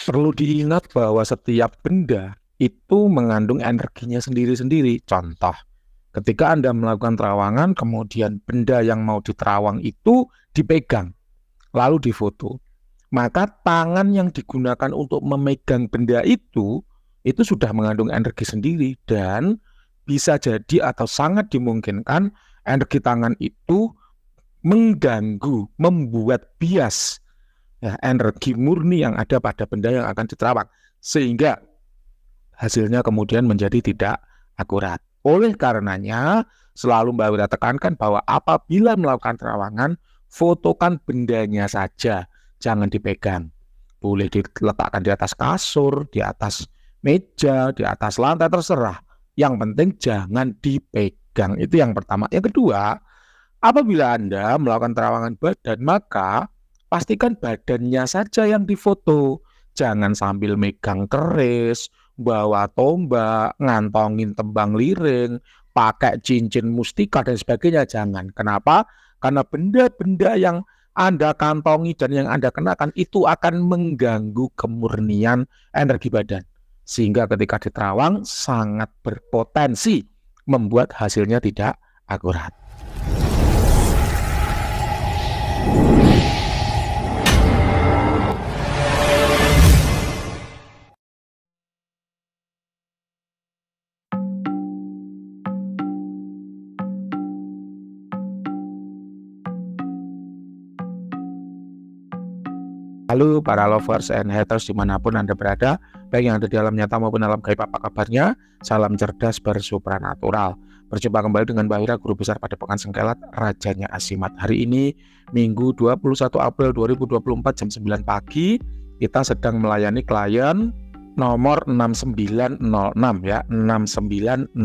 Perlu diingat bahwa setiap benda itu mengandung energinya sendiri-sendiri. Contoh, ketika Anda melakukan terawangan, kemudian benda yang mau diterawang itu dipegang, lalu difoto. Maka tangan yang digunakan untuk memegang benda itu sudah mengandung energi sendiri dan bisa jadi atau sangat dimungkinkan energi tangan itu mengganggu, membuat bias ya, energi murni yang ada pada benda yang akan diterawang, sehingga hasilnya kemudian menjadi tidak akurat. Oleh karenanya, selalu Mbak Wira tekankan bahwa apabila melakukan terawangan, fotokan bendanya saja, jangan dipegang. Boleh diletakkan di atas kasur, di atas meja, di atas lantai, terserah. Yang penting jangan dipegang. Itu yang pertama. Yang kedua, apabila Anda melakukan terawangan badan, maka pastikan badannya saja yang difoto. Jangan sambil megang keris, bawa tombak, ngantongin tembang liring, pakai cincin mustika dan sebagainya. Jangan. Kenapa? Karena benda-benda yang Anda kantongi dan yang Anda kenakan itu akan mengganggu kemurnian energi badan. Sehingga ketika diterawang sangat berpotensi membuat hasilnya tidak akurat. Halo para lovers and haters dimanapun Anda berada, baik yang ada di alam nyata maupun alam gaib, apa kabarnya? Salam cerdas bersupranatural. Berjumpa kembali dengan Mbak Wira, Guru Besar Padepokan Sengkelat, Rajanya Asimat. Hari ini Minggu 21 April 2024 jam 9 pagi, kita sedang melayani klien nomor 6906 ya, 6906.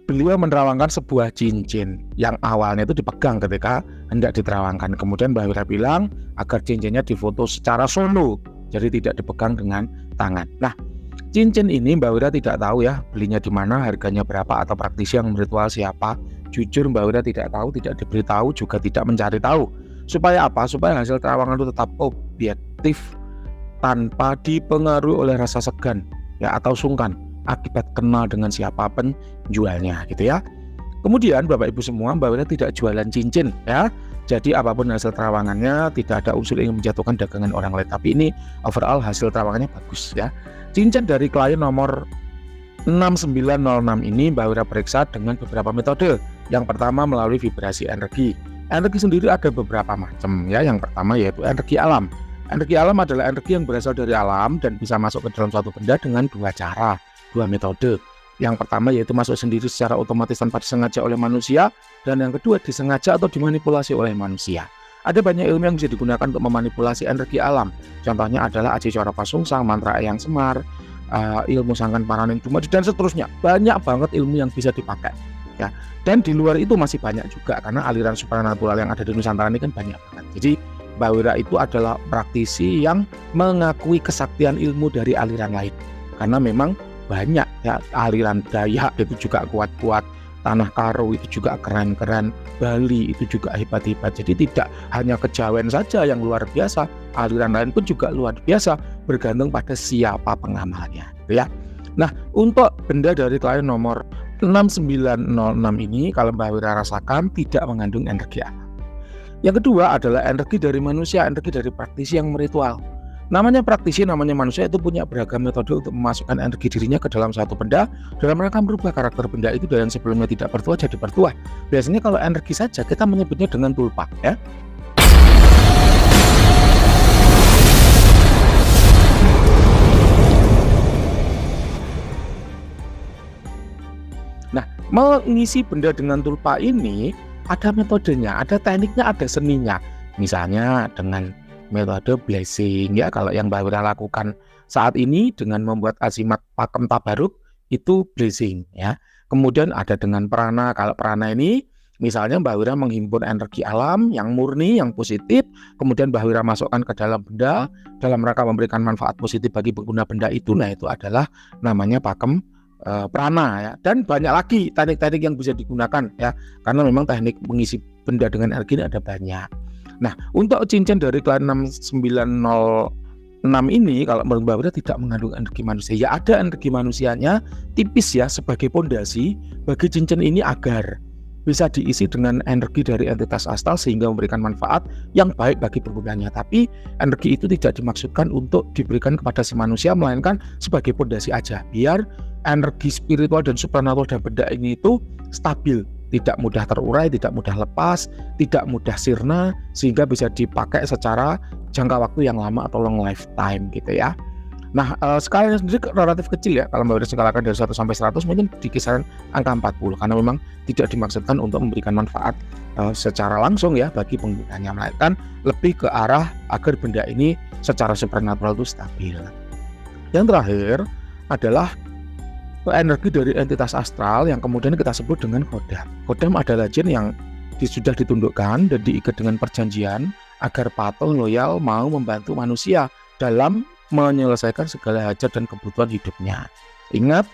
Beliau menerawangkan sebuah cincin yang awalnya itu dipegang ketika hendak diterawangkan. Kemudian Mbak Wira bilang agar cincinnya difoto secara solo, jadi tidak dipegang dengan tangan. Nah, cincin ini Mbak Wira tidak tahu ya belinya di mana, harganya berapa, atau praktisi yang meritual siapa. Jujur Mbak Wira tidak tahu, tidak diberitahu, juga tidak mencari tahu. Supaya apa? Supaya hasil terawangan itu tetap objektif tanpa dipengaruhi oleh rasa segan ya atau sungkan akibat kenal dengan siapa penjualnya gitu ya. Kemudian Bapak Ibu semua, Mbak Wira tidak jualan cincin ya. Jadi apapun hasil terawangannya tidak ada unsur ingin menjatuhkan dagangan orang lain. Tapi ini overall hasil terawangannya bagus ya. Cincin dari klien nomor 6906 ini Mbak Wira periksa dengan beberapa metode. Yang pertama melalui vibrasi energi. Energi sendiri ada beberapa macam ya. Yang pertama yaitu energi alam. Energi alam adalah energi yang berasal dari alam dan bisa masuk ke dalam suatu benda dengan dua cara, dua metode. Yang pertama yaitu masuk sendiri secara otomatis tanpa disengaja oleh manusia, dan yang kedua disengaja atau dimanipulasi oleh manusia. Ada banyak ilmu yang bisa digunakan untuk memanipulasi energi alam. Contohnya adalah Aji Coro Pasungsang, mantra Eyang Semar, ilmu Sangkan Paraning Dumadi, dan seterusnya. Banyak banget ilmu yang bisa dipakai. Ya. Dan di luar itu masih banyak juga karena aliran supranatural yang ada di Nusantara ini kan banyak banget. Jadi Mbak Wira itu adalah praktisi yang mengakui kesaktian ilmu dari aliran lain. Karena memang banyak ya, aliran Dayak itu juga kuat-kuat, Tanah Karo itu juga keren-keren, Bali itu juga hebat-hebat. Jadi tidak hanya Kejawen saja yang luar biasa, aliran lain pun juga luar biasa, bergantung pada siapa pengamalnya gitu ya. Nah, untuk benda dari klien nomor 6906 ini kalau Mbak Wira rasakan tidak mengandung energi alam. Yang kedua adalah energi dari manusia, energi dari praktisi yang meritual. Namanya praktisi, namanya manusia itu punya beragam metode untuk memasukkan energi dirinya ke dalam satu benda dalam rangka merubah karakter benda itu dari yang sebelumnya tidak bertuah jadi bertuah. Biasanya kalau energi saja kita menyebutnya dengan tulpa ya. Nah, mengisi benda dengan tulpa ini ada metodenya, ada tekniknya, ada seninya. Misalnya dengan metode blessing ya, kalau yang Mbak Wira lakukan saat ini dengan membuat azimat pakem tabaruk itu blessing ya. Kemudian ada dengan prana. Kalau prana ini misalnya Mbak Wira menghimpun energi alam yang murni, yang positif, kemudian Mbak Wira masukkan ke dalam benda dalam rangka memberikan manfaat positif bagi pengguna benda itu. Nah, itu adalah namanya pakem prana ya. Dan banyak lagi teknik-teknik yang bisa digunakan ya, karena memang teknik mengisi benda dengan energi ini ada banyak. Nah, untuk cincin dari klien 6906 6 ini kalau menurut Mbak Wira tidak mengandung energi manusia. Ya ada energi manusianya tipis ya sebagai pondasi bagi cincin ini agar bisa diisi dengan energi dari entitas astral sehingga memberikan manfaat yang baik bagi penggunanya. Tapi energi itu tidak dimaksudkan untuk diberikan kepada si manusia, melainkan sebagai pondasi aja biar energi spiritual dan supranatural dan benda ini itu stabil, tidak mudah terurai, tidak mudah lepas, tidak mudah sirna, sehingga bisa dipakai secara jangka waktu yang lama atau long lifetime gitu ya. Nah, skalanya sendiri relatif kecil ya. Kalau Mbak Wira skalakan dari 1 sampai 100 mungkin di kisaran angka 40 karena memang tidak dimaksudkan untuk memberikan manfaat secara langsung ya bagi penggunanya, melainkan lebih ke arah agar benda ini secara supernatural itu stabil. Yang terakhir adalah energi dari entitas astral yang kemudian kita sebut dengan khodam. Khodam adalah jin yang sudah ditundukkan dan diikat dengan perjanjian agar patuh, loyal, mau membantu manusia dalam menyelesaikan segala hajat dan kebutuhan hidupnya. Ingat,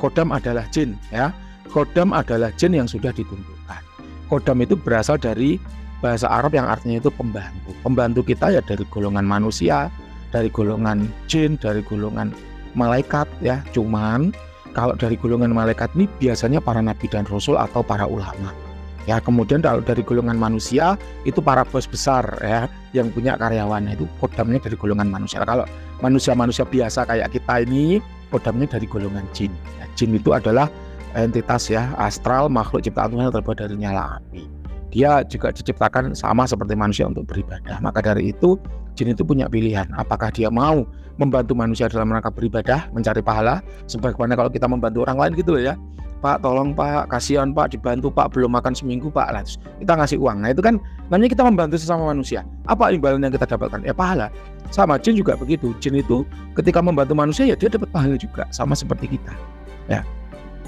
khodam adalah jin ya. Khodam adalah jin yang sudah ditundukkan. Khodam itu berasal dari bahasa Arab yang artinya itu pembantu. Pembantu kita ya dari golongan manusia, dari golongan jin, dari golongan malaikat ya. Cuman kalau dari golongan malaikat ini biasanya para nabi dan rasul atau para ulama. Ya, kemudian kalau dari golongan manusia itu para bos besar ya yang punya karyawan, itu khodamnya dari golongan manusia. Kalau manusia-manusia biasa kayak kita ini khodamnya dari golongan jin. Ya, jin itu adalah entitas ya astral, makhluk ciptaan Tuhan yang terbuat dari nyala api. Dia juga diciptakan sama seperti manusia untuk beribadah. Maka dari itu jin itu punya pilihan, apakah dia mau membantu manusia dalam rangka beribadah, mencari pahala, sebagaimana kalau kita membantu orang lain gitu loh ya. Pak, tolong Pak, kasihan Pak, dibantu Pak, belum makan seminggu Pak, lah kita ngasih uang. Nah itu kan namanya kita membantu sesama manusia. Apa imbalan yang kita dapatkan? Ya pahala. Sama jin juga begitu. Jin itu ketika membantu manusia ya dia dapat pahala juga, sama seperti kita. Ya.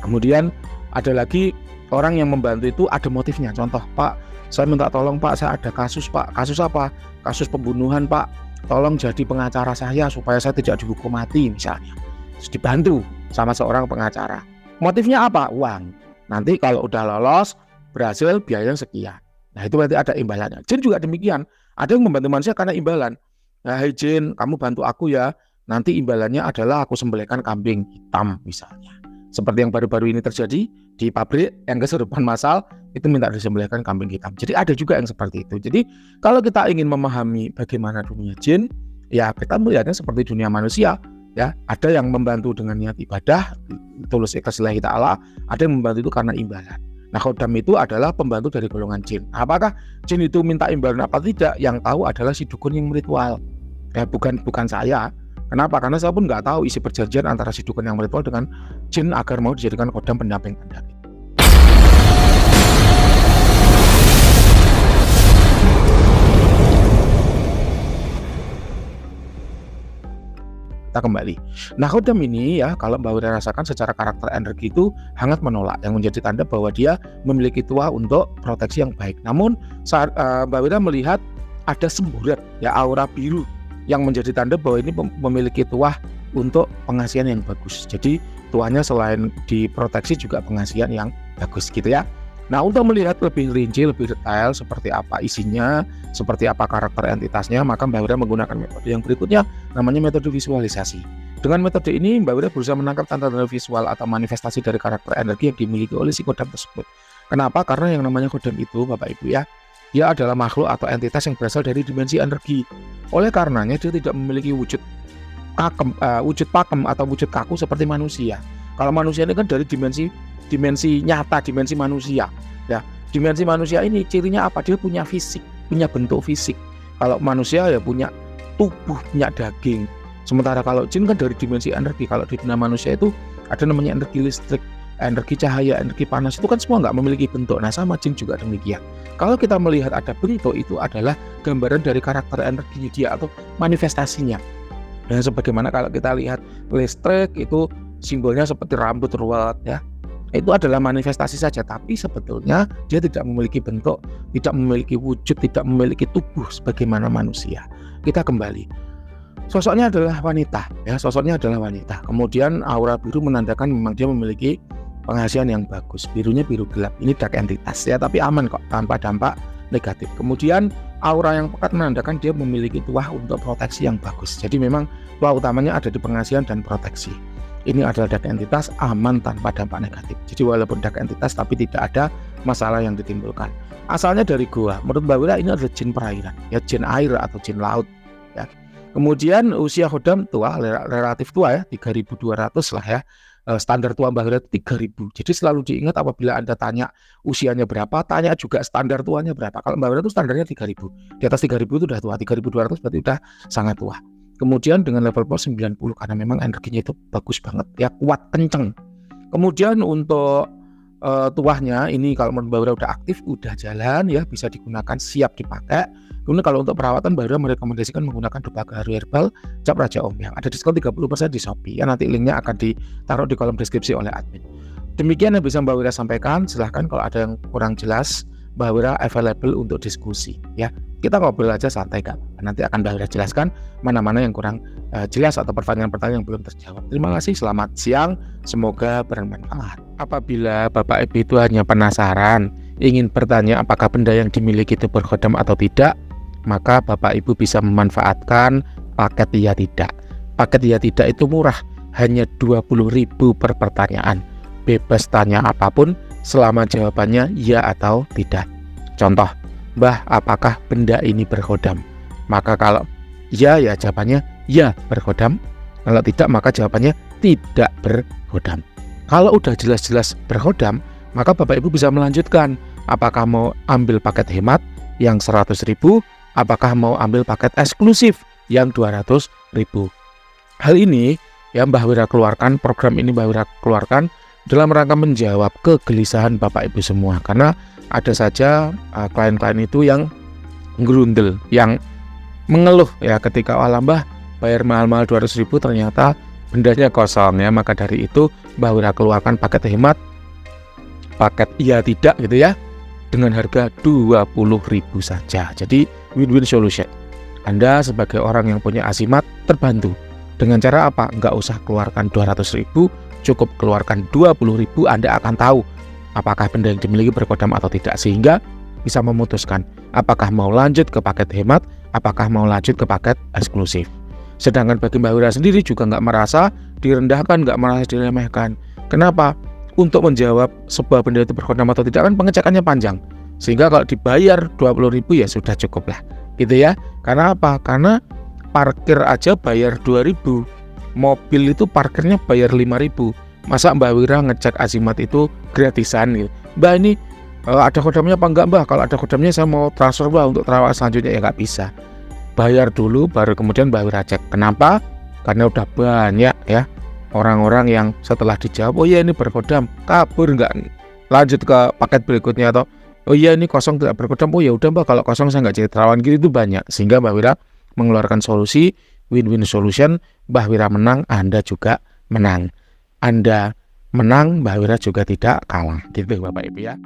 Kemudian ada lagi orang yang membantu itu ada motifnya. Contoh, Pak, saya minta tolong Pak, saya ada kasus Pak. Kasus apa? Kasus pembunuhan Pak. Tolong jadi pengacara saya supaya saya tidak dihukum mati misalnya. Terus dibantu sama seorang pengacara. Motifnya apa? Uang. Nanti kalau udah lolos, berhasil biayanya sekian. Nah itu berarti ada imbalannya. Jin juga demikian. Ada yang membantu manusia karena imbalan. Nah, hey jin, kamu bantu aku ya. Nanti imbalannya adalah aku sembelihkan kambing hitam misalnya. Seperti yang baru-baru ini terjadi di pabrik yang kesurupan massal, itu minta disembelihkan kambing hitam. Jadi ada juga yang seperti itu. Jadi kalau kita ingin memahami bagaimana dunia jin, ya kita melihatnya seperti dunia manusia. Ya, ada yang membantu dengan niat ibadah, tulus ikhlas lillahi ta'ala, ada yang membantu itu karena imbalan. Nah, khodam itu adalah pembantu dari golongan jin. Apakah jin itu minta imbalan apa tidak? Yang tahu adalah si dukun yang meritual. Ya, bukan saya. Kenapa? Karena saya pun nggak tahu isi perjanjian antara si dukun yang meritual dengan jin agar mau dijadikan khodam pendamping pendaki. Kembali. Nah, khodam ini ya kalau Mbak Wira rasakan secara karakter energi itu hangat menolak, yang menjadi tanda bahwa dia memiliki tuah untuk proteksi yang baik. Namun saat Mbak Wira melihat ada semburat ya aura biru yang menjadi tanda bahwa ini memiliki tuah untuk pengasihan yang bagus. Jadi tuahnya selain diproteksi juga pengasihan yang bagus gitu ya. Nah, untuk melihat lebih rinci, lebih detail seperti apa isinya, seperti apa karakter entitasnya, maka Mbak Wira menggunakan metode yang berikutnya, namanya metode visualisasi. Dengan metode ini, Mbak Wira berusaha menangkap tanda-tanda visual atau manifestasi dari karakter energi yang dimiliki oleh si khodam tersebut. Kenapa? Karena yang namanya khodam itu, Bapak Ibu ya, dia adalah makhluk atau entitas yang berasal dari dimensi energi. Oleh karenanya, dia tidak memiliki wujud pakem atau wujud kaku seperti manusia. Kalau manusia ini kan dari dimensi nyata, dimensi manusia ya. Dimensi manusia ini cirinya apa? Dia punya fisik, punya bentuk fisik. Kalau manusia ya punya tubuh, punya daging. Sementara kalau jin kan dari dimensi energi. Kalau di dunia manusia itu ada namanya energi listrik, energi cahaya, energi panas, itu kan semua nggak memiliki bentuk. Nah, sama jin juga demikian. Kalau kita melihat ada bentuk, itu adalah gambaran dari karakter energinya dia atau manifestasinya. Dan sebagaimana kalau kita lihat listrik itu simbolnya seperti rambut ruwet ya. Itu adalah manifestasi saja, tapi sebetulnya dia tidak memiliki bentuk, tidak memiliki wujud, tidak memiliki tubuh sebagaimana manusia. Kita kembali. Sosoknya adalah wanita, ya, sosoknya adalah wanita. Kemudian aura biru menandakan memang dia memiliki penghasilan yang bagus. Birunya biru gelap. Ini dark entitas ya, tapi aman kok, tanpa dampak negatif. Kemudian Aura yang pekat menandakan dia memiliki tuah untuk proteksi yang bagus. Jadi memang tuah utamanya ada di pengasihan dan proteksi. Ini adalah dark entitas aman tanpa dampak negatif. Jadi walaupun dark entitas tapi tidak ada masalah yang ditimbulkan. Asalnya dari gua. Menurut Mbak Wira ini adalah jin perairan, ya jin air atau jin laut. Ya. Kemudian usia Khodam tua, relatif tua ya, 3.200 lah ya. Standar tua Mbak Wira 3.000. Jadi selalu diingat apabila Anda tanya usianya berapa, tanya juga standar tuanya berapa. Kalau Mbak Wira itu standarnya 3.000. Di atas 3.000 itu udah tua, 3.200 berarti udah sangat tua. Kemudian dengan level power 90 karena memang energinya itu bagus banget ya, kuat kenceng. Kemudian untuk tuahnya ini kalau menurut Mbak Wira udah aktif, udah jalan ya, bisa digunakan, siap dipakai. Kemudian kalau untuk perawatan Mbak Wira merekomendasikan menggunakan Dupa Gaharu Herbal Cap Raja Omyang. Ada diskon 30% di Shopee ya, nanti linknya akan ditaruh di kolom deskripsi oleh admin. Demikian yang bisa Mbak Wira sampaikan. Silahkan kalau ada yang kurang jelas, Mbak Wira available untuk diskusi ya. Kita ngobrol aja santai Kak. Nanti akan Mbak Wira jelaskan mana-mana yang kurang jelas atau pertanyaan-pertanyaan yang belum terjawab. Terima kasih, selamat siang, semoga bermanfaat. Apabila Bapak Ibu itu hanya penasaran, ingin bertanya apakah benda yang dimiliki itu berkhodam atau tidak, maka Bapak Ibu bisa memanfaatkan paket iya tidak. Paket iya tidak itu murah, hanya 20.000 per pertanyaan. Bebas tanya apapun selama jawabannya ya atau tidak. Contoh, Mbah, apakah benda ini berkhodam? Maka kalau ya, ya jawabannya ya berkhodam. Kalau tidak, maka jawabannya tidak berkhodam. Kalau udah jelas-jelas berkhodam, maka Bapak Ibu bisa melanjutkan. Apakah mau ambil paket hemat yang 100.000? Apakah mau ambil paket eksklusif yang 200.000? Hal ini ya Mbah Wira keluarkan, program ini Mbah Wira keluarkan dalam rangka menjawab kegelisahan Bapak Ibu semua. Karena ada saja klien-klien itu yang gerundel, yang mengeluh ya ketika Mbah bayar mahal-mahal 200.000 ternyata bendanya kosong ya. Maka dari itu Mbah Wira keluarkan paket hemat, paket iya tidak gitu ya, dengan harga 20.000 saja. Jadi win-win solution. Anda sebagai orang yang punya asimat terbantu. Dengan cara apa? Nggak usah keluarkan 200.000, cukup keluarkan 20.000. Anda akan tahu apakah benda yang dimiliki berkhodam atau tidak, sehingga bisa memutuskan apakah mau lanjut ke paket hemat, apakah mau lanjut ke paket eksklusif. Sedangkan bagi Mbak Wira sendiri juga nggak merasa direndahkan, nggak merasa diremehkan. Kenapa? Untuk menjawab sebuah benda itu berkhodam atau tidak kan pengecekannya panjang. Sehingga kalau dibayar 20.000 ya sudah cukup lah. Gitu ya. Karena apa? Karena parkir aja bayar 2.000. Mobil itu parkirnya bayar 5.000. Masa Mbak Wira ngecek azimat itu gratisan gitu. Mbak, ini ada khodamnya apa enggak Mbak? Kalau ada khodamnya saya mau transfer Mbak untuk terawat selanjutnya, ya nggak bisa. Bayar dulu baru kemudian Mbak Wira cek. Kenapa? Karena udah banyak ya orang-orang yang setelah dijawab, oh iya ini berkhodam, kabur nggak lanjut ke paket berikutnya, atau oh iya ini kosong tidak berkhodam, oh ya udah Mbak kalau kosong saya nggak jadi terawan gitu. Itu banyak, sehingga Mbak Wira mengeluarkan solusi win-win solution. Mbak Wira menang, Anda juga menang. Anda menang, Mbak Wira juga tidak kalah. Gitu Bapak Ibu ya.